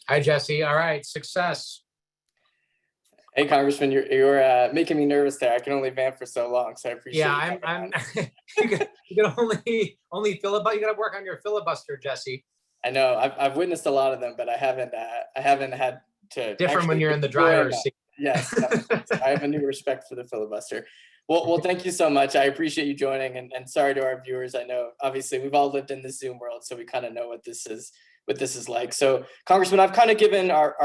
Hi, Jesse. All right, success. Hey, Congressman, you're making me nervous there. I can only vamp for so long, so I appreciate Yeah, you I'm. coming on. You can only filibuster. You got to work on your filibuster, Jesse. I know I've witnessed a lot of them, but I haven't had to Different when actually you're in the enjoy driver's enough. seat. Yes, definitely. So I have a new respect for the filibuster. Well, thank you so much. I appreciate you joining, and sorry to our viewers. I know obviously we've all lived in the Zoom world, so we kind of know what this is like. So, Congressman, I've kind of given our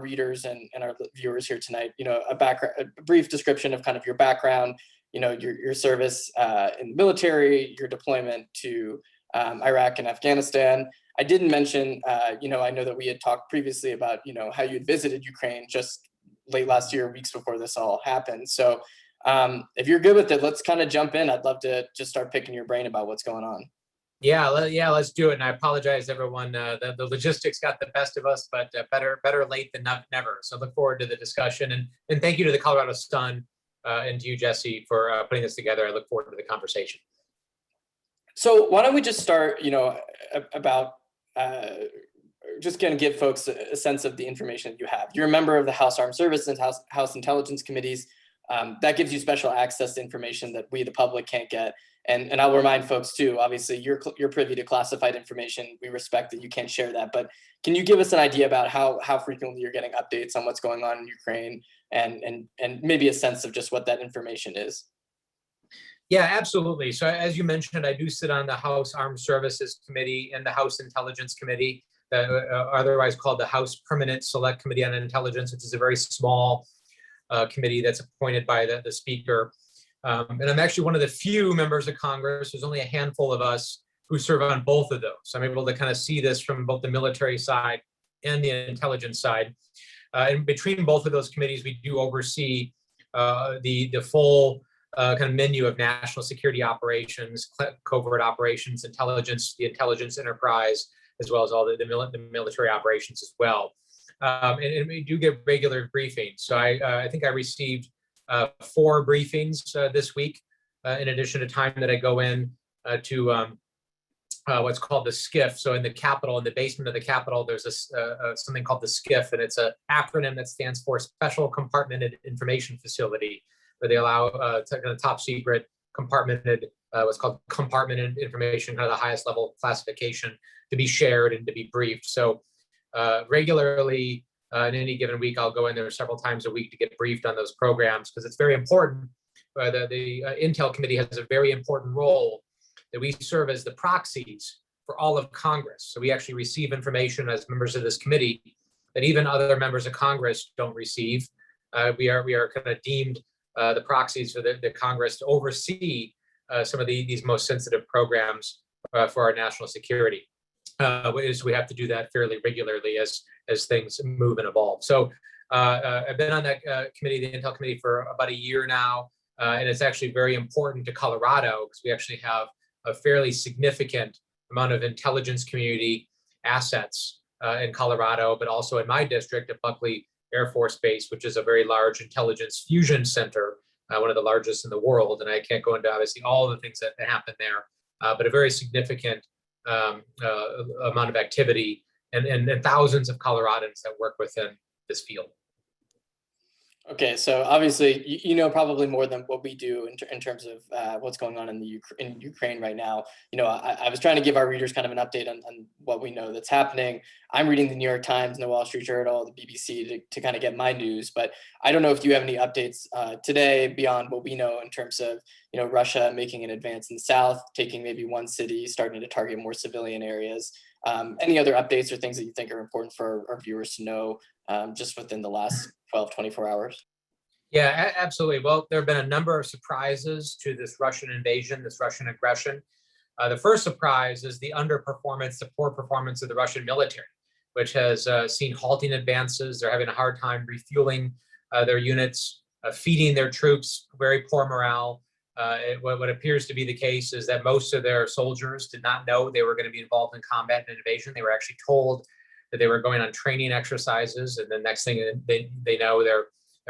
readers and our viewers here tonight, a brief description of kind of your background, your service in the military, your deployment to Iraq and Afghanistan. I didn't mention, I know that we had talked previously about, how you had visited Ukraine just late last year, weeks before this all happened. So if you're good with it, let's kind of jump in. I'd love to just start picking your brain about what's going on. Yeah, let's do it. And I apologize, everyone. The logistics got the best of us, but better late than never. So look forward to the discussion, and thank you to the Colorado Sun and to you, Jesse, for putting this together. I look forward to the conversation. So why don't we just start, about just going to give folks a sense of the information that you have. You're a member of the House Armed Services and House Intelligence Committees. That gives you special access to information that we, the public, can't get. And I'll remind folks too, obviously you're privy to classified information. We respect that you can't share that, but can you give us an idea about how frequently you're getting updates on what's going on in Ukraine and maybe a sense of just what that information is? Yeah, absolutely. So as you mentioned, I do sit on the House Armed Services Committee and the House Intelligence Committee, otherwise called the House Permanent Select Committee on Intelligence, which is a very small committee that's appointed by the Speaker. And I'm actually one of the few members of Congress. There's only a handful of us who serve on both of those. So I'm able to kind of see this from both the military side and the intelligence side. And between both of those committees, we do oversee the full kind of menu of national security operations, covert operations, intelligence, the intelligence enterprise, as well as all the military operations as well. And we do get regular briefings. So I think I received 4 briefings this week, in addition to time that I go in to what's called the SCIF. So in the Capitol, in the basement of the Capitol, there's something called the SCIF, and it's an acronym that stands for Special Compartmented Information Facility, where they allow kind of top secret compartmented, what's called compartmented information, kind of the highest level classification, to be shared and to be briefed. So regularly, in any given week, I'll go in there several times a week to get briefed on those programs, because it's very important. The Intel Committee has a very important role, that we serve as the proxies for all of Congress. So we actually receive information as members of this committee that even other members of Congress don't receive. We are kind of deemed the proxies for the Congress to oversee some of these most sensitive programs for our national security. So we have to do that fairly regularly as things move and evolve. So I've been on that committee, the Intel Committee, for about a year now, and it's actually very important to Colorado, because we actually have a fairly significant amount of intelligence community assets in Colorado, but also in my district at Buckley Air Force Base, which is a very large intelligence fusion center, one of the largest in the world. And I can't go into obviously all the things that happen there, but a very significant amount of activity and thousands of Coloradans that work within this field. Okay, so obviously you know probably more than what we do in terms of what's going on in Ukraine right now. I was trying to give our readers kind of an update on what we know that's happening. I'm reading the New York Times, the Wall Street Journal, the BBC to kind of get my news, but I don't know if you have any updates today beyond what we know in terms of Russia making an advance in the south, taking maybe one city, starting to target more civilian areas. Any other updates or things that you think are important for our viewers to know just within the last 12, 24 hours? Yeah, absolutely. Well, there have been a number of surprises to this Russian invasion, this Russian aggression. The first surprise is the underperformance, the poor performance of the Russian military, which has seen halting advances. They're having a hard time refueling their units, feeding their troops, very poor morale. What appears to be the case is that most of their soldiers did not know they were going to be involved in combat and invasion. They were actually told that they were going on training exercises, and the next thing they know, they're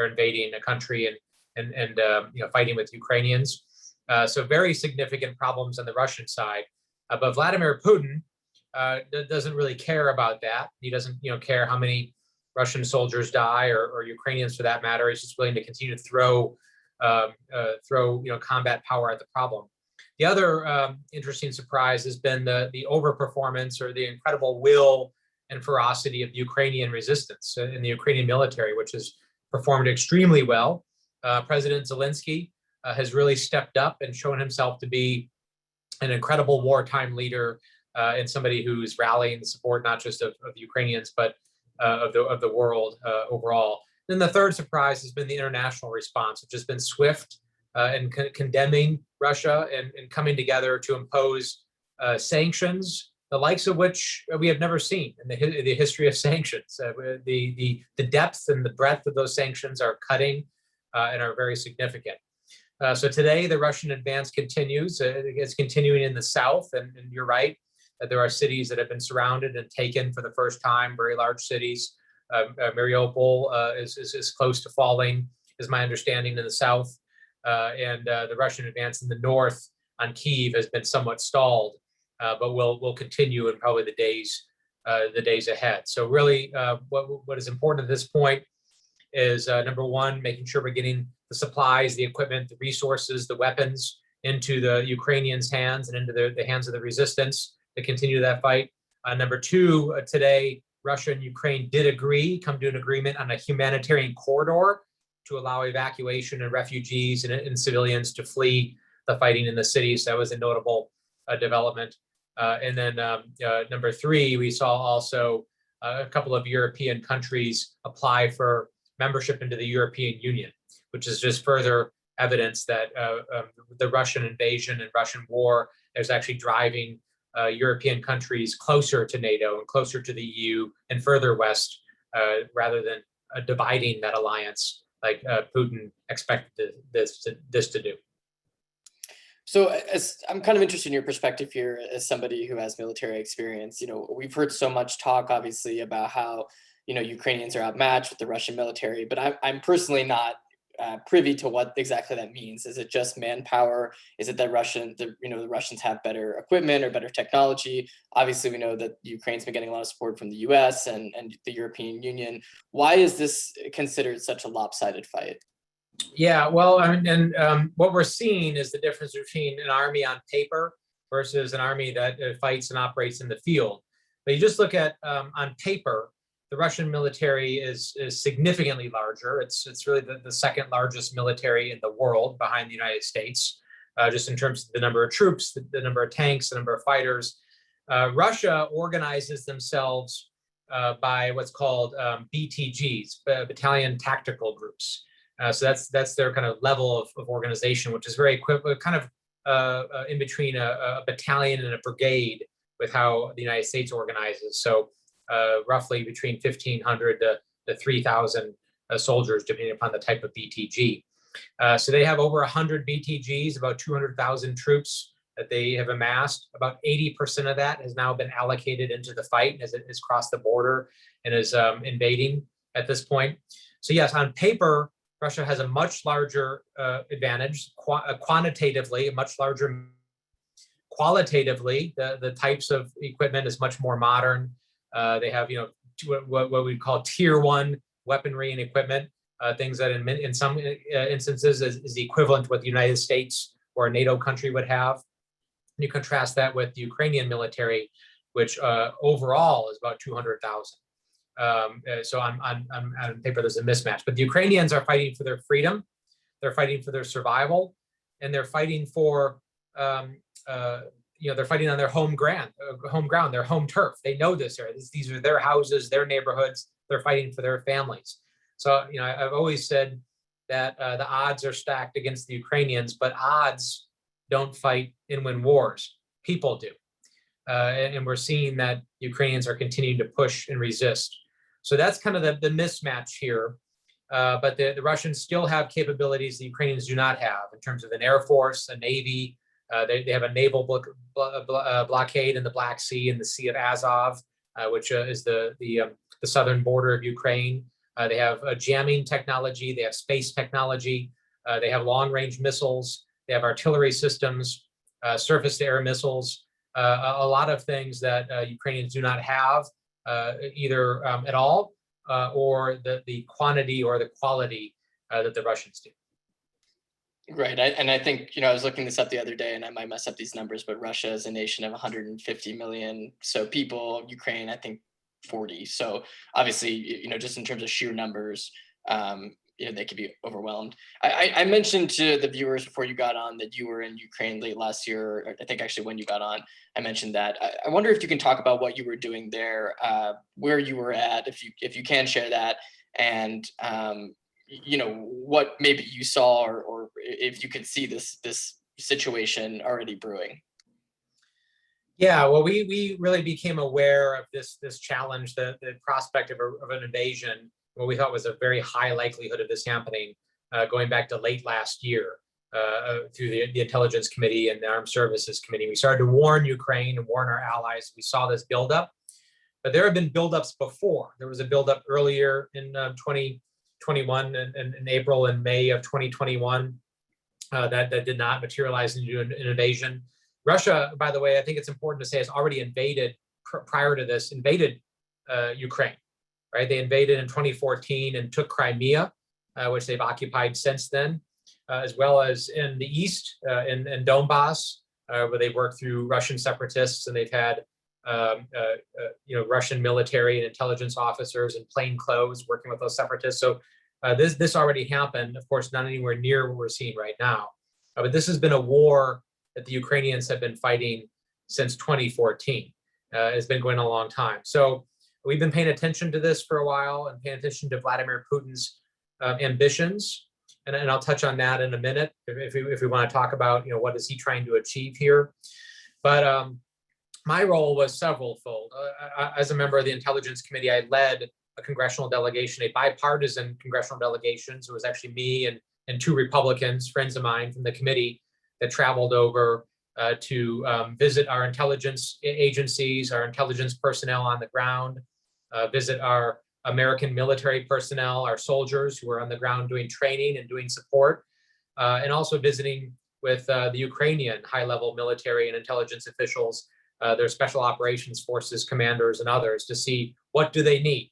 invading a country and fighting with Ukrainians. So very significant problems on the Russian side. But Vladimir Putin doesn't really care about that. He doesn't, care how many Russian soldiers die or Ukrainians for that matter. He's just willing to continue to throw combat power at the problem. The other interesting surprise has been the overperformance or the incredible will and ferocity of the Ukrainian resistance in the Ukrainian military, which has performed extremely well. President Zelensky has really stepped up and shown himself to be an incredible wartime leader and somebody who's rallying the support not just of Ukrainians but of the world overall. Then the third surprise has been the international response, which has been swift in condemning Russia and coming together to impose sanctions, the likes of which we have never seen in the history of sanctions. The depth and the breadth of those sanctions are cutting and are very significant. So today, the Russian advance continues. It's continuing in the south, and you're right that there are cities that have been surrounded and taken for the first time, very large cities. Mariupol is close to falling, is my understanding, in the south. And the Russian advance in the north on Kyiv has been somewhat stalled, but will continue in probably the days ahead. So really, what is important at this point is number one, making sure we're getting the supplies, the equipment, the resources, the weapons into the Ukrainians' hands and into the hands of the resistance to continue that fight. Number two, today, Russia and Ukraine did come to an agreement on a humanitarian corridor to allow evacuation and refugees and civilians to flee the fighting in the cities. That was a notable development. And then number three, we saw also a couple of European countries apply for membership into the European Union, which is just further evidence that the Russian invasion and Russian war is actually driving European countries closer to NATO and closer to the EU and further west, rather than dividing that alliance like Putin expected this to do. So I'm kind of interested in your perspective here as somebody who has military experience. We've heard so much talk, obviously, about how, Ukrainians are outmatched with the Russian military, but I'm personally not privy to what exactly that means. Is it just manpower? Is it that the Russians have better equipment or better technology? Obviously, we know that Ukraine's been getting a lot of support from the US and the European Union. Why is this considered such a lopsided fight? Yeah, well, what we're seeing is the difference between an army on paper versus an army that fights and operates in the field. But you just look at on paper, the Russian military is significantly larger. It's really the second largest military in the world behind the United States, just in terms of the number of troops, the number of tanks, the number of fighters. Russia organizes themselves by what's called BTGs, battalion tactical groups. So that's their kind of level of organization, which is very kind of in between a battalion and a brigade with how the United States organizes. So roughly between 1,500 to 3,000 soldiers, depending upon the type of BTG. So they have over 100 BTGs, about 200,000 troops that they have amassed. About 80% of that has now been allocated into the fight as it has crossed the border and is invading at this point. So yes, on paper, Russia has a much larger advantage quantitatively, a much larger. Qualitatively, the types of equipment is much more modern. They have, what we call tier one weaponry and equipment, things that in some instances is the equivalent to what the United States or a NATO country would have. And you contrast that with the Ukrainian military, which overall is about 200,000. So on paper, there's a mismatch. But the Ukrainians are fighting for their freedom, they're fighting for their survival, and they're fighting for they're fighting on their home ground, their home turf. They know this area. These are their houses, their neighborhoods. They're fighting for their families. So, I've always said that the odds are stacked against the Ukrainians, but odds don't fight and win wars. People do. And we're seeing that Ukrainians are continuing to push and resist. So that's kind of the mismatch here. But the Russians still have capabilities the Ukrainians do not have in terms of an air force, a navy. They have a naval blockade in the Black Sea and the Sea of Azov, which is the southern border of Ukraine. They have jamming technology. They have space technology. They have long-range missiles. They have artillery systems, surface-to-air missiles. a lot of things that Ukrainians do not have either at all, or the quantity or the quality that the Russians do. Right. And I think, I was looking this up the other day, and I might mess up these numbers, but Russia is a nation of 150 million. So people, Ukraine, I think 40. So obviously, just in terms of sheer numbers, they could be overwhelmed. I mentioned to the viewers before you got on that you were in Ukraine late last year, or I think actually when you got on, I mentioned that. I wonder if you can talk about what you were doing there, where you were at, if you can share that, and what maybe you saw, or if you could see this situation already brewing. Yeah, well, we really became aware of this challenge, the prospect of an invasion, what we thought was a very high likelihood of this happening, going back to late last year, through the Intelligence Committee and the Armed Services Committee. We started to warn Ukraine and warn our allies. We saw this buildup, but there have been buildups before. There was a buildup earlier in 2021, in April and May of 2021, that did not materialize into an invasion. Russia, by the way, I think it's important to say, has already invaded, prior to this, invaded Ukraine, right? They invaded in 2014 and took Crimea, which they've occupied since then, as well as in the east, in Donbass, where they worked through Russian separatists, and they've had Russian military and intelligence officers in plain clothes working with those separatists. So this already happened, of course, not anywhere near what we're seeing right now. But this has been a war that the Ukrainians have been fighting since 2014. It's been going on a long time. So we've been paying attention to this for a while, and paying attention to Vladimir Putin's ambitions. And I'll touch on that in a minute if we want to talk about, what is he trying to achieve here. But my role was several-fold. As a member of the Intelligence Committee, I led a congressional delegation, a bipartisan congressional delegation. So it was actually me and two Republicans, friends of mine from the committee, that traveled over to visit our intelligence agencies, our intelligence personnel on the ground, visit our American military personnel, our soldiers who are on the ground doing training and doing support, and also visiting with the Ukrainian high-level military and intelligence officials, their special operations forces commanders and others, to see what do they need.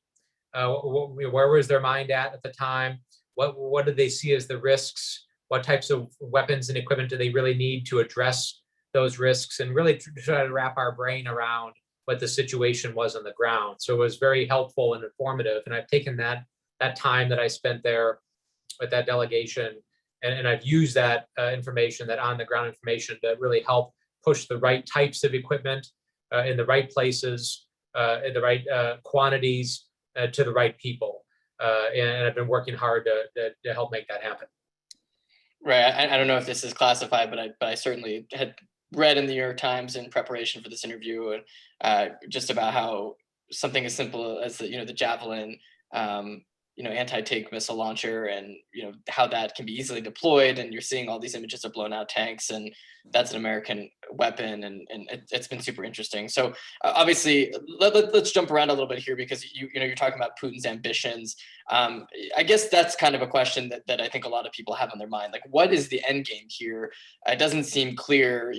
Where was their mind at the time? What did they see as the risks? What types of weapons and equipment do they really need to address those risks, and really try to wrap our brain around what the situation was on the ground. So it was very helpful and informative. And I've taken that time that I spent there with that delegation, and I've used that information, that on the ground information, to really help push the right types of equipment in the right places, in the right quantities, to the right people. And I've been working hard to help make that happen. Right. I don't know if this is classified, but I certainly had read in the New York Times in preparation for this interview, just about how something as simple as the Javelin, anti-tank missile launcher, and how that can be easily deployed, and you're seeing all these images of blown out tanks, and that's an American weapon, and it's been super interesting. So obviously, let's jump around a little bit here, because you're talking about Putin's ambitions. I guess that's kind of a question that I think a lot of people have on their mind. Like, what is the end game here? It doesn't seem clear,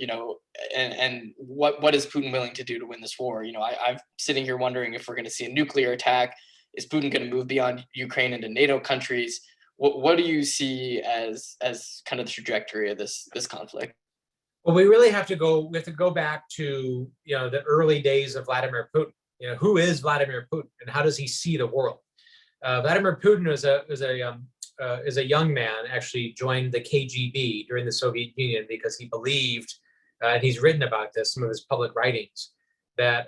and what is Putin willing to do to win this war? I'm sitting here wondering if we're going to see a nuclear attack. Is Putin going to move beyond Ukraine into NATO countries? What do you see as kind of the trajectory of this conflict? Well, we really have to go back to the early days of Vladimir Putin. Who is Vladimir Putin, and how does he see the world? Vladimir Putin is a young man, actually joined the KGB during the Soviet Union because he believed, and he's written about this, some of his public writings, that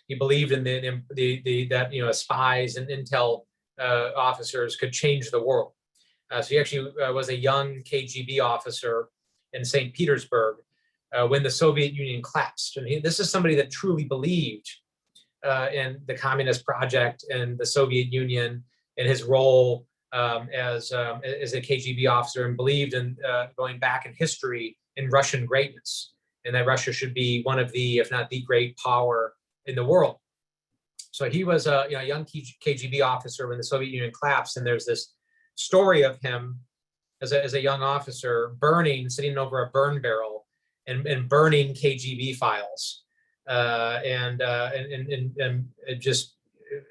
he believed in that spies and intel officers could change the world. So he actually was a young KGB officer in St. Petersburg when the Soviet Union collapsed. And this is somebody that truly believed in the communist project and the Soviet Union, and his role as a KGB officer, and believed in going back in history in Russian greatness, and that Russia should be one of the, if not the great power in the world. So he was a young KGB officer when the Soviet Union collapsed, and there's this story of him as a young officer sitting over a burn barrel and burning KGB files and just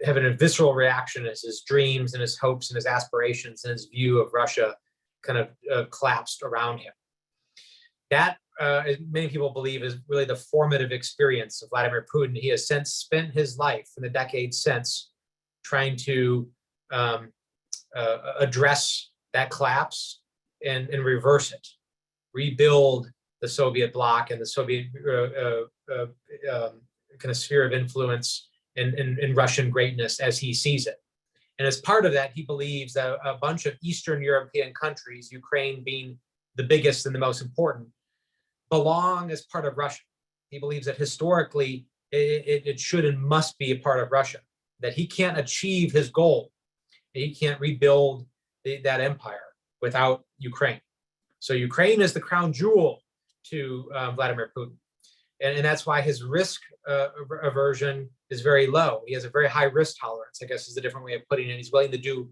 having a visceral reaction as his dreams and his hopes and his aspirations and his view of Russia kind of collapsed around him. That, many people believe, is really the formative experience of Vladimir Putin. He has since spent his life in the decades since trying to address that collapse and reverse it, rebuild the Soviet bloc and the Soviet kind of sphere of influence in Russian greatness as he sees it. And as part of that, he believes that a bunch of Eastern European countries, Ukraine being the biggest and the most important, belong as part of Russia. He believes that historically it should and must be a part of Russia, that he can't achieve his goal. He can't rebuild that empire without Ukraine. So Ukraine is the crown jewel to Vladimir Putin. And that's why his risk aversion is very low. He has a very high risk tolerance, I guess is a different way of putting it. He's willing to do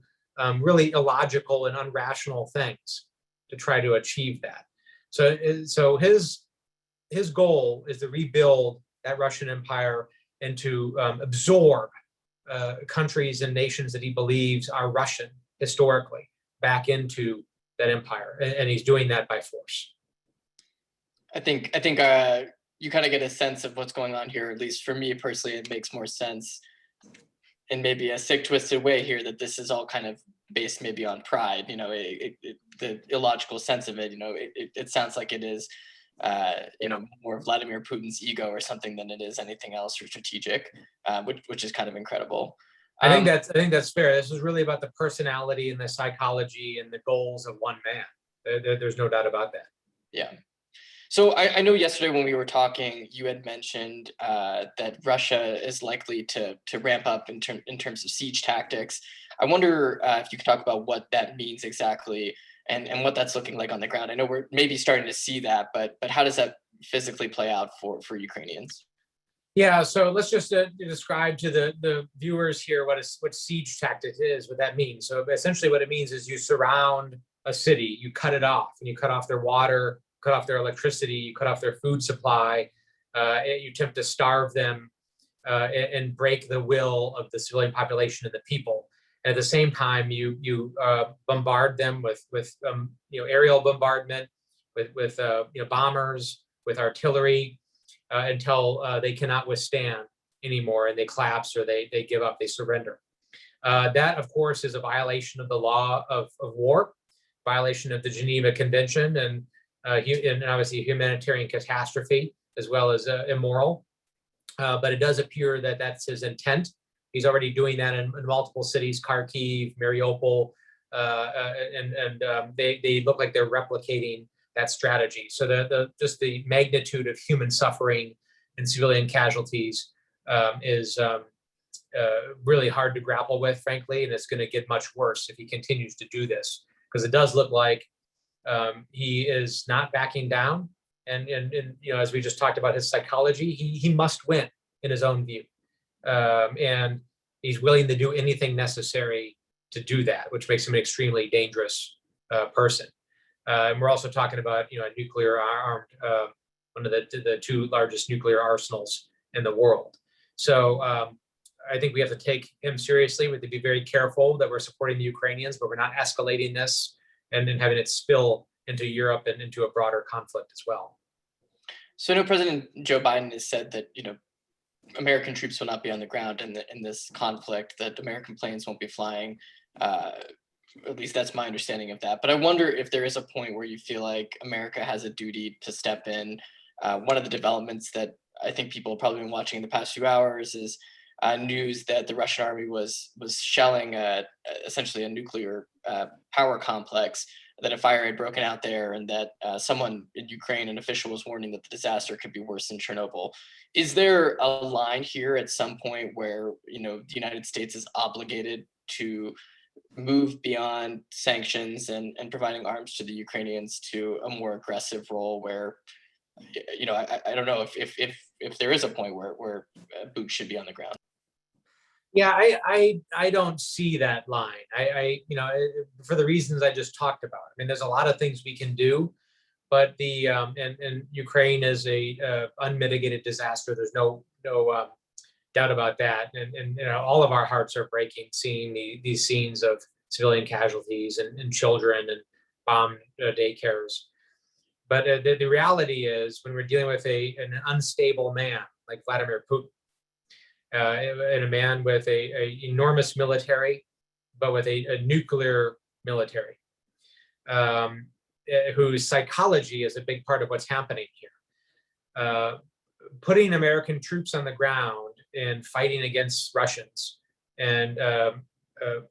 really illogical and unrational things to try to achieve that. So his goal is to rebuild that Russian empire and to absorb countries and nations that he believes are Russian historically back into that empire. And he's doing that by force. I think you kind of get a sense of what's going on here. At least for me personally, it makes more sense in maybe a sick, twisted way here that this is all kind of based maybe on pride. You know, the illogical sense of it. You know, it sounds like it is, you know, more Vladimir Putin's ego or something than it is anything else or strategic, which is kind of incredible. I think that's fair. This is really about the personality and the psychology and the goals of one man. There's no doubt about that. Yeah. So I know yesterday when we were talking, you had mentioned that Russia is likely to ramp up in terms of siege tactics. I wonder if you could talk about what that means exactly and what that's looking like on the ground. I know we're maybe starting to see that, but how does that physically play out for Ukrainians? Yeah, so let's just describe to the viewers here what siege tactics is, what that means. So essentially what it means is you surround a city, you cut it off, and you cut off their water, cut off their electricity, you cut off their food supply, you attempt to starve them and break the will of the civilian population and the people. And at the same time, you bombard them with aerial bombardment, with bombers, with artillery, until they cannot withstand anymore and they collapse or they give up, they surrender. That, of course, is a violation of the law of war, violation of the Geneva Convention, and obviously a humanitarian catastrophe, as well as immoral. But it does appear that that's his intent. He's already doing that in multiple cities, Kharkiv, Mariupol, and they look like they're replicating that strategy. So just the magnitude of human suffering and civilian casualties is really hard to grapple with, frankly, and it's going to get much worse if he continues to do this, because it does look like he is not backing down, and as we just talked about his psychology, he must win in his own view, and he's willing to do anything necessary to do that, which makes him an extremely dangerous person. And we're also talking about a nuclear armed, one of the two largest nuclear arsenals in the world. So I think we have to take him seriously. We have to be very careful that we're supporting the Ukrainians, but we're not escalating this and then having it spill into Europe and into a broader conflict as well. So I know President Joe Biden has said that American troops will not be on the ground in this conflict, that American planes won't be flying. At least that's my understanding of that. But I wonder if there is a point where you feel like America has a duty to step in. One of the developments that I think people have probably been watching in the past few hours is news that the Russian army was shelling essentially a nuclear power complex, that a fire had broken out there, and that someone in Ukraine, an official, was warning that the disaster could be worse than Chernobyl. Is there a line here at some point where the United States is obligated to move beyond sanctions and providing arms to the Ukrainians to a more aggressive role where, I don't know if there is a point where boots should be on the ground? Yeah, I don't see that line. For the reasons I just talked about. I mean, there's a lot of things we can do, but and Ukraine is a unmitigated disaster. There's no doubt about that. And all of our hearts are breaking seeing these scenes of civilian casualties and children and bombed daycares. But the reality is, when we're dealing with an unstable man like Vladimir Putin, and a man with a enormous military, but with a nuclear military, whose psychology is a big part of what's happening here. Putting American troops on the ground and fighting against Russians, and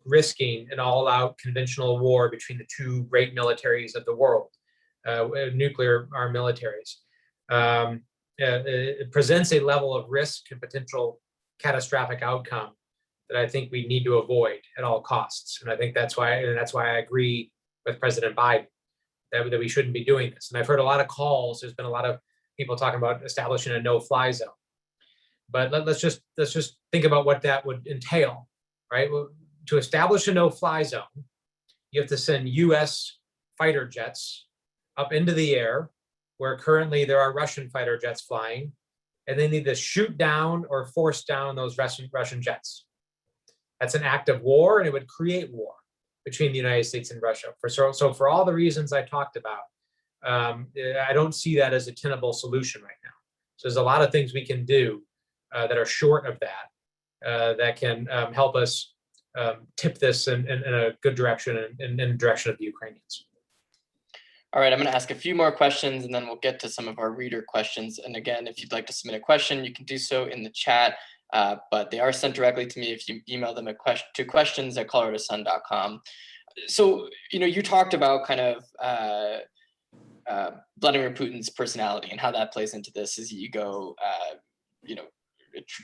risking an all-out conventional war between the two great militaries of the world, nuclear armed militaries, it presents a level of risk and potential catastrophic outcome that I think we need to avoid at all costs. And I think that's why I agree with President Biden that we shouldn't be doing this. And I've heard a lot of calls. There's been a lot of people talking about establishing a no-fly zone. But let's just think about what that would entail, right? Well, to establish a no-fly zone, you have to send U.S. fighter jets up into the air, where currently there are Russian fighter jets flying, and they need to shoot down or force down those Russian jets. That's an act of war, and it would create war between the United States and Russia. So for all the reasons I talked about, I don't see that as a tenable solution right now. So there's a lot of things we can do that are short of that, that can help us tip this in a good direction, and in the direction of the Ukrainians. All right, I'm going to ask a few more questions, and then we'll get to some of our reader questions. And again, if you'd like to submit a question, you can do so in the chat, but they are sent directly to me if you email them to questions@coloradosun.com. So, you talked about kind of Vladimir Putin's personality and how that plays into this as you go,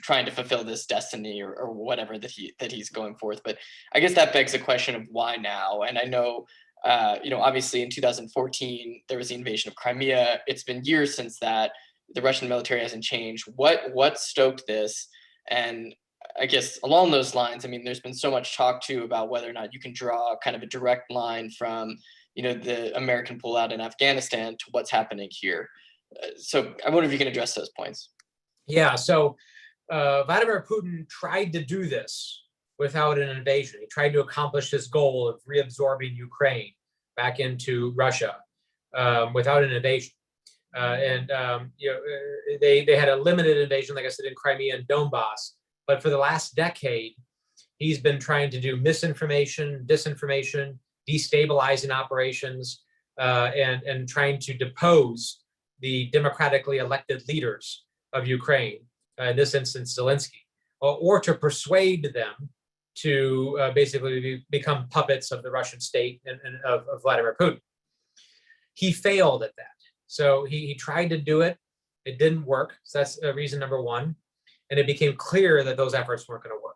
trying to fulfill this destiny or whatever that he's going forth. But I guess that begs the question of why now? And I know, obviously in 2014, there was the invasion of Crimea. It's been years since that. The Russian military hasn't changed. What stoked this? And I guess along those lines, I mean, there's been so much talk too about whether or not you can draw kind of a direct line from, the American pullout in Afghanistan to what's happening here. So I wonder if you can address those points. Yeah, so Vladimir Putin tried to do this without an invasion. He tried to accomplish his goal of reabsorbing Ukraine back into Russia without an invasion. They had a limited invasion, like I said, in Crimea and Donbass. But for the last decade, he's been trying to do misinformation, disinformation, destabilizing operations, and trying to depose the democratically elected leaders of Ukraine, in this instance, Zelensky, or to persuade them to basically become puppets of the Russian state and of Vladimir Putin. He failed at that. So he tried to do it. It didn't work. So that's reason number one. And it became clear that those efforts weren't going to work.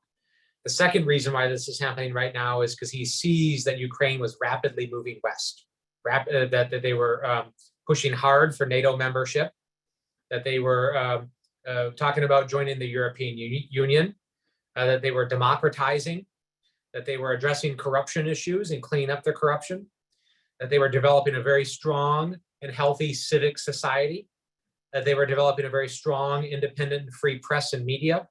The second reason why this is happening right now is because he sees that Ukraine was rapidly moving west, that they were pushing hard for NATO membership, that they were talking about joining the European Union, that they were democratizing, that they were addressing corruption issues and cleaning up their corruption, that they were developing a very strong and healthy civic society, that they were developing a very strong, independent, and free press and media,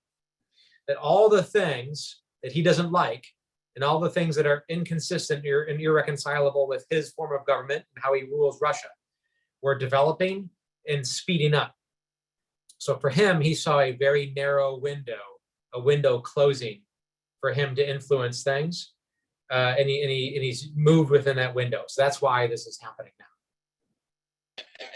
that all the things that he doesn't like and all the things that are inconsistent and irreconcilable with his form of government and how he rules Russia were developing and speeding up. So for him, he saw a very narrow window, a window closing for him to influence things, and he's moved within that window. So that's why this is happening now.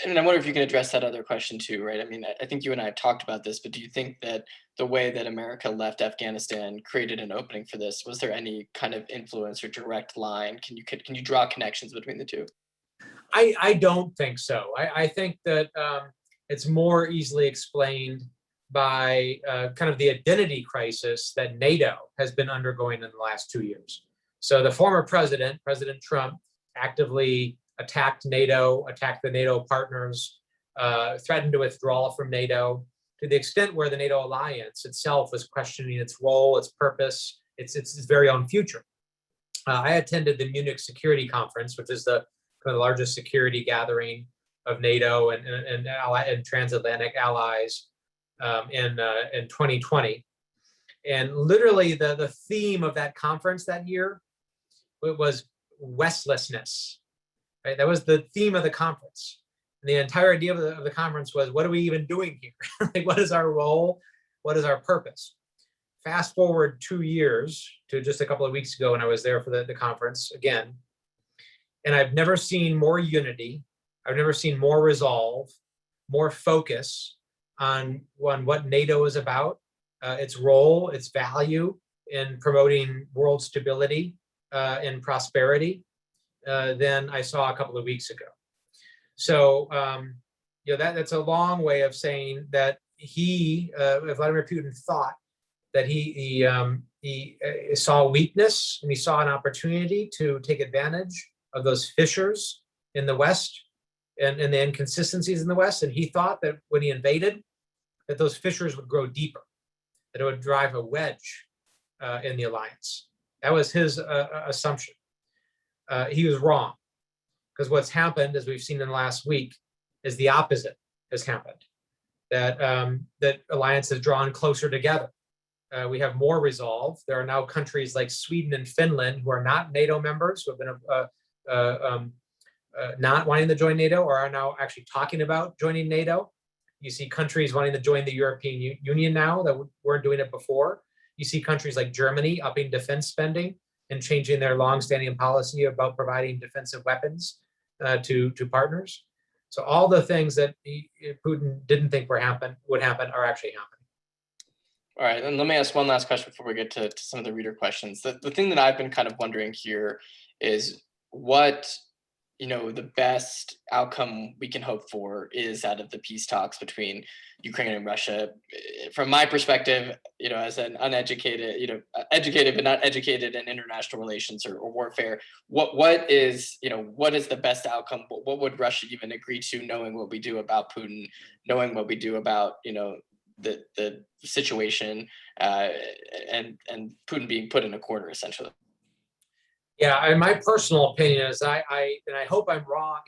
And I wonder if you can address that other question too, right? I mean, I think you and I have talked about this, but do you think that the way that America left Afghanistan created an opening for this? Was there any kind of influence or direct line? Can you draw connections between the two? I don't think so. I think that it's more easily explained by kind of the identity crisis that NATO has been undergoing in the last 2 years. So the former president, President Trump, actively attacked NATO, attacked the NATO partners, threatened to withdraw from NATO, to the extent where the NATO alliance itself was questioning its role, its purpose, its very own future. I attended the Munich Security Conference, which is the largest security gathering of NATO and transatlantic allies in 2020. And literally the theme of that conference that year, it was Westlessness, right? That was the theme of the conference. And the entire idea of the conference was, what are we even doing here? Like, what is our role? What is our purpose? Fast forward 2 years to just a couple of weeks ago when I was there for the conference again. And I've never seen more unity. I've never seen more resolve, more focus on what NATO is about, its role, its value in promoting world stability and prosperity than I saw a couple of weeks ago. So, that's a long way of saying that Vladimir Putin thought that he saw weakness and he saw an opportunity to take advantage of those fissures in the West and the inconsistencies in the West. And he thought that when he invaded, that those fissures would grow deeper, that it would drive a wedge in the alliance. That was his assumption. He was wrong, because what's happened, as we've seen in the last week, is the opposite has happened. That alliance has drawn closer together. We have more resolve. There are now countries like Sweden and Finland who are not NATO members, who have been not wanting to join NATO, or are now actually talking about joining NATO. You see countries wanting to join the European Union now that weren't doing it before. You see countries like Germany upping defense spending and changing their longstanding policy about providing defensive weapons to partners. So all the things that Putin didn't think would happen are actually happening. All right, and let me ask one last question before we get to some of the reader questions. The thing that I've been kind of wondering here is what the best outcome we can hope for is out of the peace talks between Ukraine and Russia. From my perspective, as an uneducated, educated but not educated in international relations or warfare, what is the best outcome? What would Russia even agree to, knowing what we do about Putin, knowing what we do about the situation, and Putin being put in a corner essentially? Yeah, and my personal opinion is, I hope I'm wrong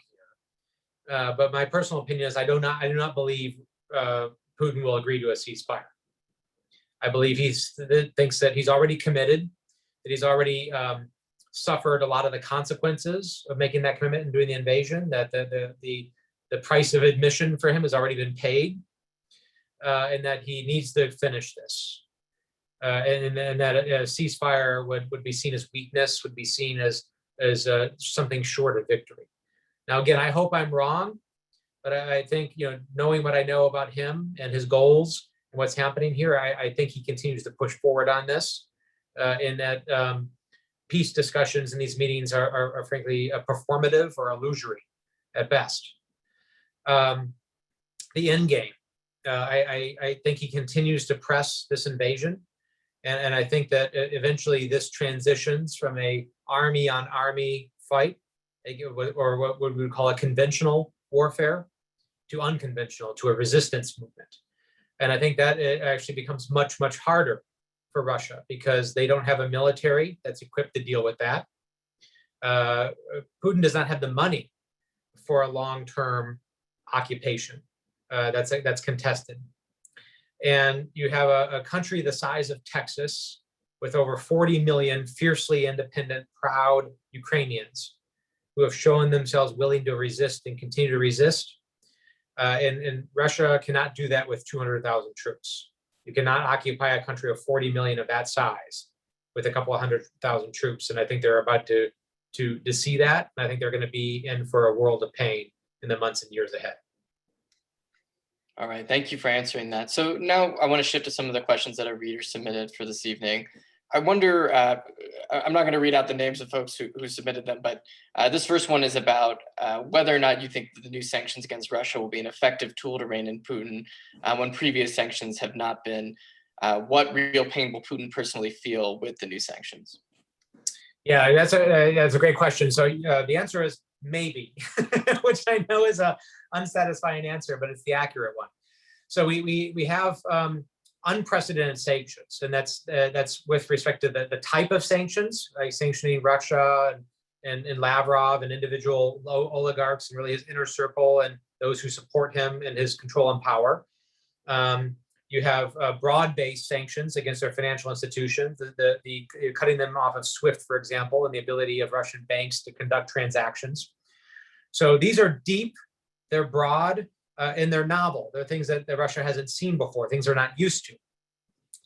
here, but my personal opinion is I do not believe Putin will agree to a ceasefire. I believe he thinks that he's already committed, that he's already suffered a lot of the consequences of making that commitment and doing the invasion, that the price of admission for him has already been paid, and that he needs to finish this. And that a ceasefire would be seen as weakness, would be seen as something short of victory. Now, again, I hope I'm wrong, but I think, knowing what I know about him and his goals and what's happening here, I think he continues to push forward on this, in that peace discussions in these meetings are frankly performative or illusory at best. The end game, I think he continues to press this invasion. And I think that eventually this transitions from a army on army fight, or what we would call a conventional warfare, to unconventional, to a resistance movement. And I think that it actually becomes much, much harder for Russia, because they don't have a military that's equipped to deal with that. Putin does not have the money for a long-term occupation that's contested. And you have a country the size of Texas with over 40 million fiercely independent, proud Ukrainians who have shown themselves willing to resist and continue to resist. And Russia cannot do that with 200,000 troops. You cannot occupy a country of 40 million of that size with a couple of 100,000 troops. And I think they're about to see that. And I think they're going to be in for a world of pain in the months and years ahead. All right, thank you for answering that. So now I want to shift to some of the questions that our readers submitted for this evening. I wonder, I'm not going to read out the names of folks who submitted them, but this first one is about whether or not you think that the new sanctions against Russia will be an effective tool to rein in Putin when previous sanctions have not been. What real pain will Putin personally feel with the new sanctions? Yeah, that's a great question. So the answer is maybe, which I know is a unsatisfying answer, but it's the accurate one. So we have unprecedented sanctions, and that's with respect to the type of sanctions, like sanctioning Russia and Lavrov and individual oligarchs and really his inner circle, those who support him and his control and power. You have broad-based sanctions against their financial institutions, the cutting them off of SWIFT, for example, and the ability of Russian banks to conduct transactions. So these are deep, they're broad, and they're novel. They're things that Russia hasn't seen before, things they're not used to.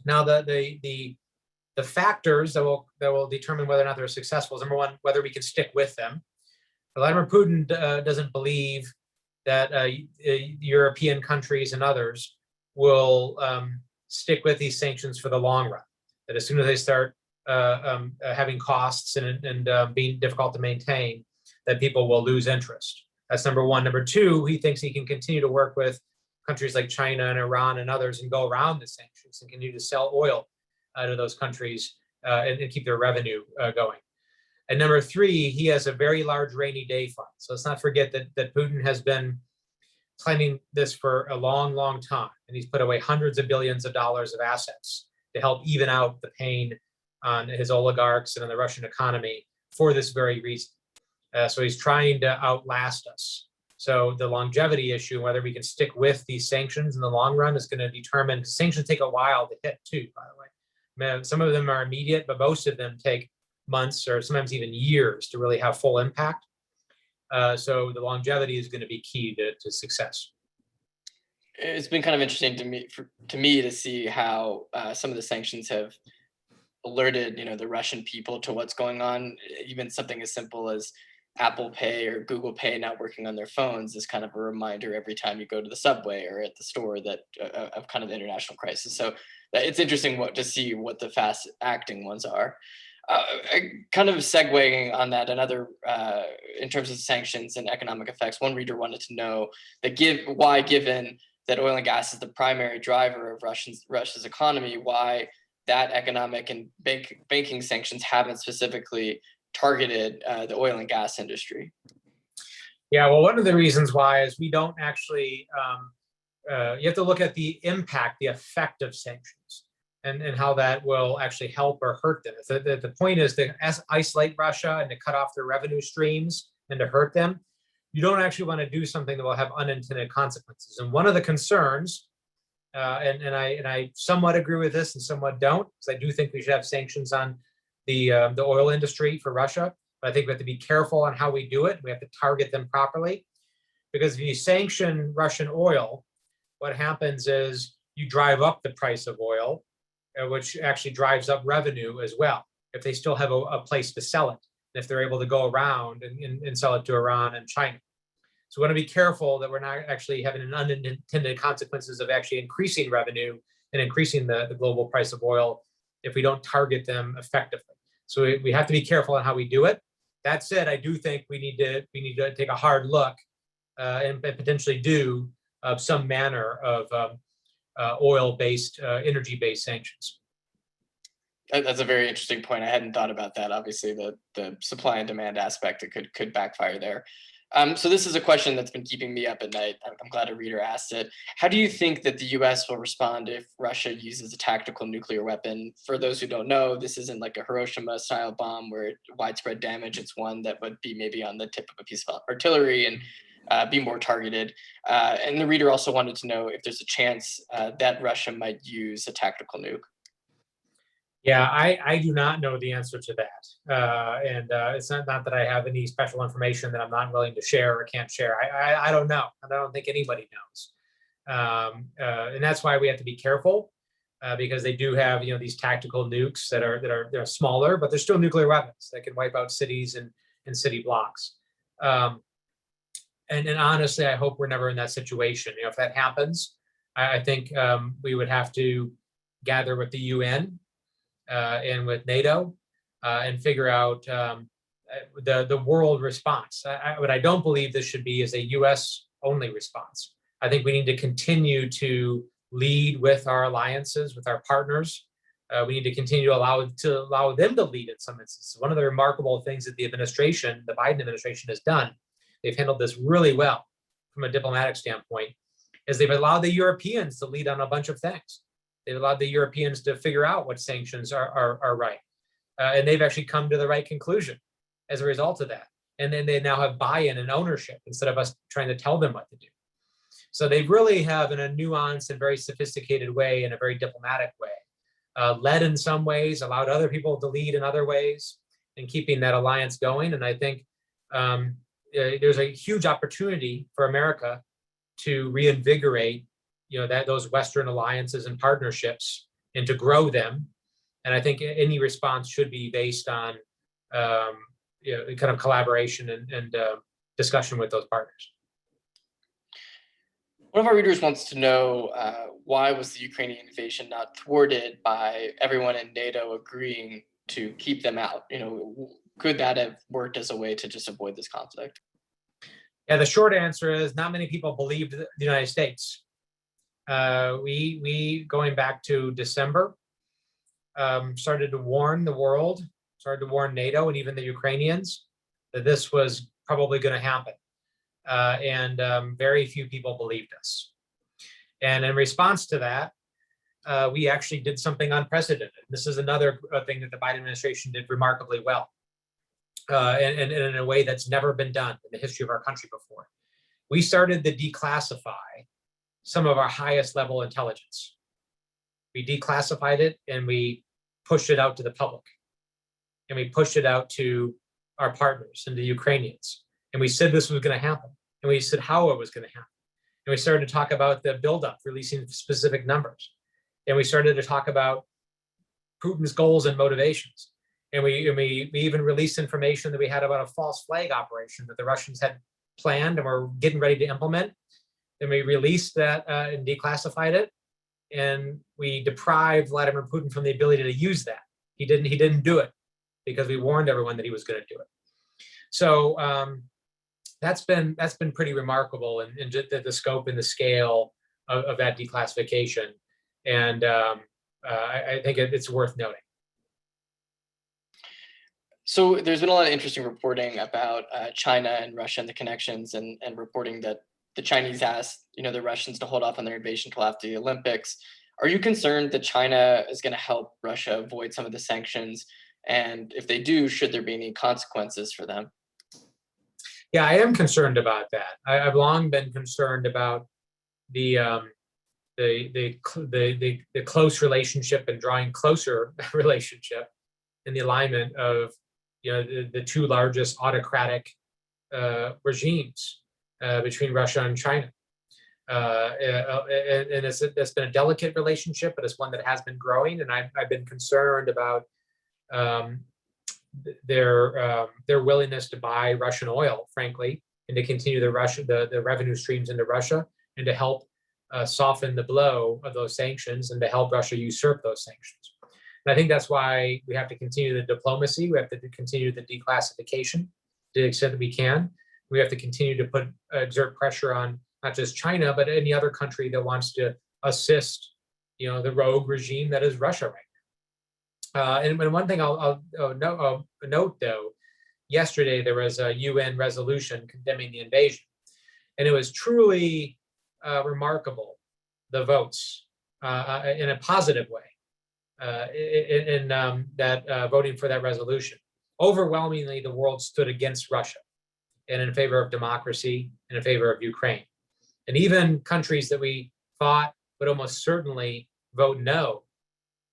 Now, the factors that will determine whether or not they're successful is, number one, whether we can stick with them. Vladimir Putin doesn't believe that European countries and others will stick with these sanctions for the long run. That as soon as they start having costs and being difficult to maintain, that people will lose interest. That's number one. Number two, he thinks he can continue to work with countries like China and Iran and others and go around the sanctions and continue to sell oil to those countries and keep their revenue going. And number three, he has a very large rainy day fund. So let's not forget that Putin has been planning this for a long, long time. And he's put away hundreds of billions of dollars of assets to help even out the pain on his oligarchs and on the Russian economy for this very reason. So he's trying to outlast us. So the longevity issue, whether we can stick with these sanctions in the long run, is going to determine. Sanctions take a while to hit too, by the way. Some of them are immediate, but most of them take months or sometimes even years to really have full impact. So the longevity is going to be key to success. It's been kind of interesting to me to see how some of the sanctions have alerted, the Russian people to what's going on. Even something as simple as Apple Pay or Google Pay not working on their phones is kind of a reminder every time you go to the subway or at the store that of kind of the international crisis. So it's interesting to see what the fast acting ones are. Kind of segueing on that, another in terms of sanctions and economic effects, one reader wanted to know that given that oil and gas is the primary driver of Russia's economy, why that economic and banking sanctions haven't specifically targeted the oil and gas industry. Yeah, well, one of the reasons why is we don't actually, you have to look at the impact, the effect of sanctions and how that will actually help or hurt them. The point is to isolate Russia and to cut off their revenue streams and to hurt them. You don't actually want to do something that will have unintended consequences. And one of the concerns, and I somewhat agree with this and somewhat don't, because I do think we should have sanctions on the oil industry for Russia. But I think we have to be careful on how we do it. We have to target them properly, because if you sanction Russian oil, what happens is you drive up the price of oil, which actually drives up revenue as well, if they still have a place to sell it, if they're able to go around and sell it to Iran and China. So we want to be careful that we're not actually having an unintended consequences of actually increasing revenue and increasing the global price of oil if we don't target them effectively. So we have to be careful on how we do it. That said, I do think we need to take a hard look and potentially do some manner of oil-based, energy-based sanctions. That's a very interesting point. I hadn't thought about that. Obviously, the supply and demand aspect, it could backfire there. So this is a question that's been keeping me up at night. I'm glad a reader asked it. How do you think that the U.S. will respond if Russia uses a tactical nuclear weapon? For those who don't know, this isn't like a Hiroshima-style bomb where widespread damage. It's one that would be maybe on the tip of a piece of artillery and be more targeted. And the reader also wanted to know if there's a chance that Russia might use a tactical nuke. Yeah, I do not know the answer to that. And it's not that I have any special information that I'm not willing to share or can't share. I don't know. I don't think anybody knows. And that's why we have to be careful because they do have, these tactical nukes that are smaller, but they're still nuclear weapons that can wipe out cities and city blocks. And honestly, I hope we're never in that situation. If that happens, I think we would have to gather with the UN and with NATO and figure out the world response. What I don't believe this should be is a US only response. I think we need to continue to lead with our alliances, with our partners. We need to continue to allow them to lead in some instances. One of the remarkable things that the Biden administration has done, they've handled this really well from a diplomatic standpoint, is they've allowed the Europeans to lead on a bunch of things. They've allowed the Europeans to figure out what sanctions are right. And they've actually come to the right conclusion as a result of that. And then they now have buy-in and ownership instead of us trying to tell them what to do. So they really have, in a nuanced and very sophisticated way, in a very diplomatic way, led in some ways, allowed other people to lead in other ways, and keeping that alliance going. And I think there's a huge opportunity for America to reinvigorate, those Western alliances and partnerships, and to grow them. And I think any response should be based on kind of collaboration and discussion with those partners. One of our readers wants to know why was the Ukrainian invasion not thwarted by everyone in NATO agreeing to keep them out? Could that have worked as a way to just avoid this conflict? Yeah, the short answer is not many people believed the United States. We going back to December, started to warn the world, started to warn NATO and even the Ukrainians that this was probably going to happen. And very few people believed us. And in response to that, we actually did something unprecedented. This is another thing that the Biden administration did remarkably well, and in a way that's never been done in the history of our country before. We started to declassify some of our highest level intelligence. We declassified it and we pushed it out to the public. And we pushed it out to our partners and the Ukrainians. And we said this was going to happen. And we said how it was going to happen. And we started to talk about the buildup, releasing specific numbers. And we started to talk about Putin's goals and motivations. And we even released information that we had about a false flag operation that the Russians had planned and were getting ready to implement. Then we released that and declassified it. And we deprived Vladimir Putin from the ability to use that. He didn't do it because we warned everyone that he was going to do it. So that's been pretty remarkable in just the scope and the scale of that declassification. And I think it's worth noting. So there's been a lot of interesting reporting about China and Russia and the connections, and reporting that the Chinese asked, the Russians to hold off on their invasion until after the Olympics. Are you concerned that China is going to help Russia avoid some of the sanctions? And if they do, should there be any consequences for them? Yeah, I am concerned about that. I've long been concerned about the close relationship and drawing closer relationship in the alignment of the two largest autocratic regimes between Russia and China. And it's been a delicate relationship, but it's one that has been growing. And I've been concerned about their willingness to buy Russian oil, frankly, and to continue the revenue streams into Russia, and to help soften the blow of those sanctions, and to help Russia usurp those sanctions. And I think that's why we have to continue the diplomacy. We have to continue the declassification to the extent that we can. We have to continue to exert pressure on not just China, but any other country that wants to assist, the rogue regime that is Russia right now. And one thing I'll note, though, yesterday there was a UN resolution condemning the invasion, and it was truly remarkable, the votes in a positive way in that voting for that resolution. Overwhelmingly, the world stood against Russia and in favor of democracy and in favor of Ukraine. And even countries that we thought would almost certainly vote no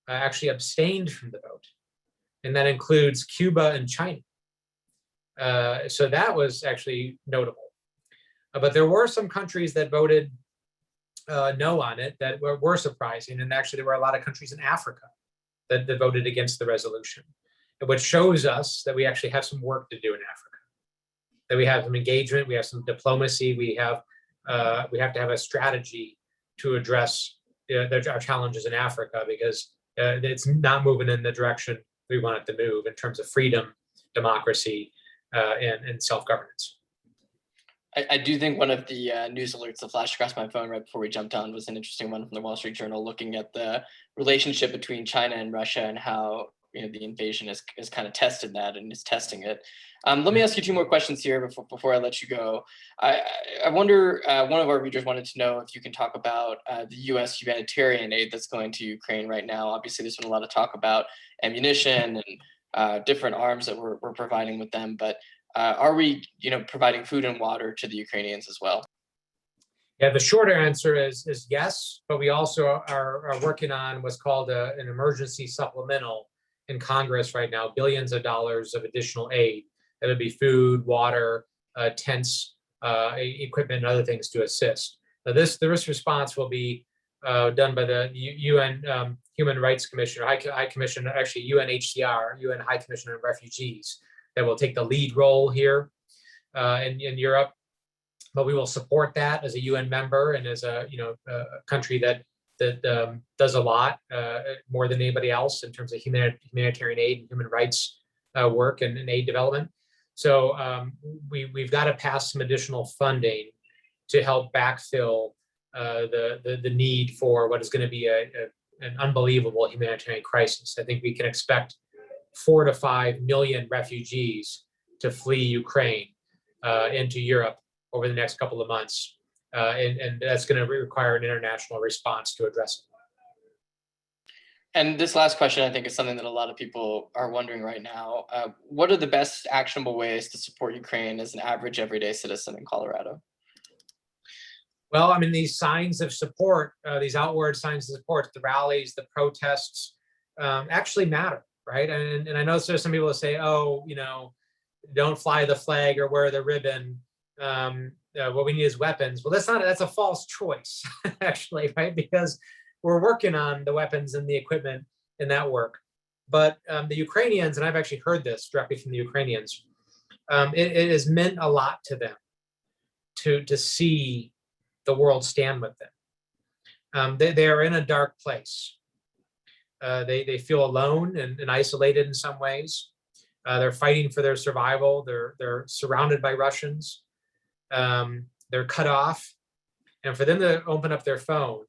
actually abstained from the vote. And that includes Cuba and China. So that was actually notable. But there were some countries that voted no on it that were surprising. And actually, there were a lot of countries in Africa that voted against the resolution, which shows us that we actually have some work to do in Africa, that we have some engagement, we have some diplomacy, we have to have a strategy to address our challenges in Africa, because it's not moving in the direction we want it to move in terms of freedom, democracy, and self-governance. I do think one of the news alerts that flashed across my phone right before we jumped on was an interesting one from the Wall Street Journal, looking at the relationship between China and Russia and how the invasion has kind of tested that and is testing it. Let me ask you two more questions here before I let you go. I wonder, one of our readers wanted to know if you can talk about the U.S. humanitarian aid that's going to Ukraine right now. Obviously, there's been a lot of talk about ammunition and different arms that we're providing with them, but are we providing food and water to the Ukrainians as well? Yeah, the short answer is yes, but we also are working on what's called an emergency supplemental in Congress right now, billions of dollars of additional aid. That'll be food, water, tents, equipment, and other things to assist. Now, the risk response will be done by the UN Human Rights Commission, or High Commission, actually UNHCR, UN High Commission on Refugees, that will take the lead role here in Europe. But we will support that as a UN member and as a country that does a lot more than anybody else in terms of humanitarian aid and human rights work and aid development. So we've got to pass some additional funding to help backfill the need for what is going to be an unbelievable humanitarian crisis. I think we can expect 4 to 5 million refugees to flee Ukraine into Europe over the next couple of months. And that's going to require an international response to address it. And this last question, I think, is something that a lot of people are wondering right now. What are the best actionable ways to support Ukraine as an average everyday citizen in Colorado? Well, I mean, these signs of support, these outward signs of support, the rallies, the protests, actually matter, right? And I know there's some people that say, oh, don't fly the flag or wear the ribbon. What we need is weapons. Well, that's a false choice, actually, right? Because we're working on the weapons and the equipment in that work. But the Ukrainians, and I've actually heard this directly from the Ukrainians, it has meant a lot to them to see the world stand with them. They are in a dark place. They feel alone and isolated in some ways. They're fighting for their survival. They're surrounded by Russians. They're cut off. And for them to open up their phone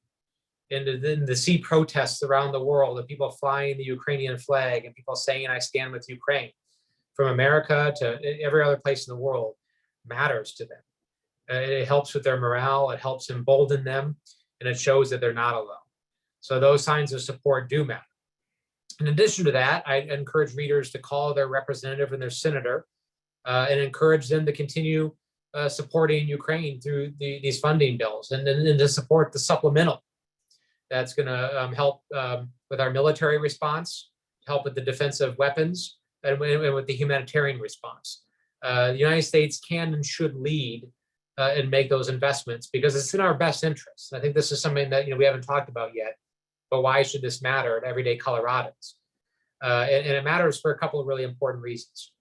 and to see protests around the world of people flying the Ukrainian flag and people saying, I stand with Ukraine, from America to every other place in the world, matters to them. It helps with their morale, it helps embolden them, and it shows that they're not alone. So those signs of support do matter. In addition to that, I encourage readers to call their representative and their senator and encourage them to continue supporting Ukraine through these funding bills and to support the supplemental that's going to help with our military response, help with the defensive weapons, and with the humanitarian response. The United States can and should lead and make those investments because it's in our best interest. I think this is something that we haven't talked about yet, but why should this matter to everyday Coloradans? And it matters for a couple of really important reasons.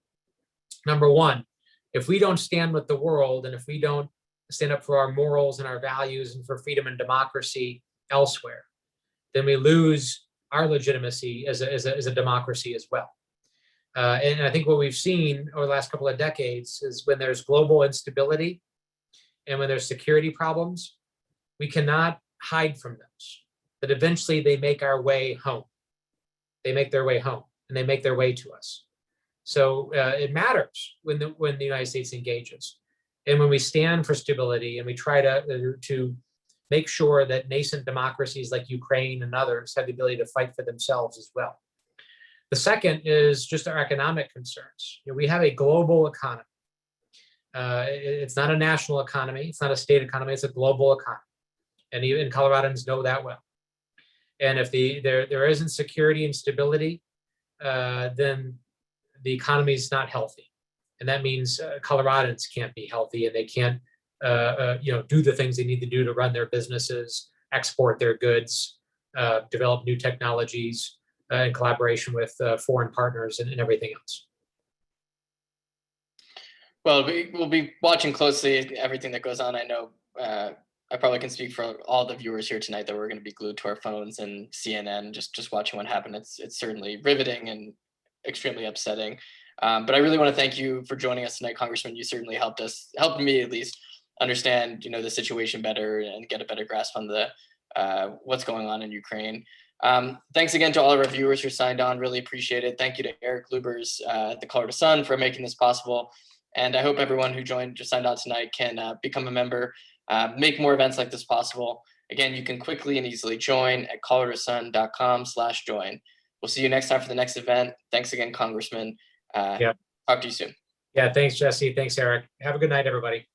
Number one, if we don't stand with the world and if we don't stand up for our morals and our values and for freedom and democracy elsewhere, then we lose our legitimacy as a democracy as well. And I think what we've seen over the last couple of decades is when there's global instability and when there's security problems, we cannot hide from those. But eventually they make our way home. They make their way home and they make their way to us. So it matters when the United States engages. And when we stand for stability and we try to make sure that nascent democracies like Ukraine and others have the ability to fight for themselves as well. The second is just our economic concerns. We have a global economy. It's not a national economy. It's not a state economy. It's a global economy. And even Coloradans know that well. And if there isn't security and stability, then the economy is not healthy. And that means Coloradans can't be healthy and they can't do the things they need to do to run their businesses, export their goods, develop new technologies in collaboration with foreign partners and everything else. Well, we'll be watching closely everything that goes on. I know I probably can speak for all the viewers here tonight that we're going to be glued to our phelphones and CNN, just watching what happened. It's certainly riveting and extremely upsetting. But I really want to thank you for joining us tonight, Congressman. You certainly helped me at least understand, the situation better and get a better grasp on the what's going on in Ukraine. Thanks again to all of our viewers who signed on. Really appreciate it. Thank you to Eric Lubers at the Colorado Sun for making this possible. And I hope everyone who signed on tonight can become a member, make more events like this possible. Again, you can quickly and easily join at coloradosun.com/join. We'll see you next time for the next event. Thanks again, Congressman. Talk to you soon. Yeah, thanks, Jesse. Thanks, Eric. Have a good night, everybody.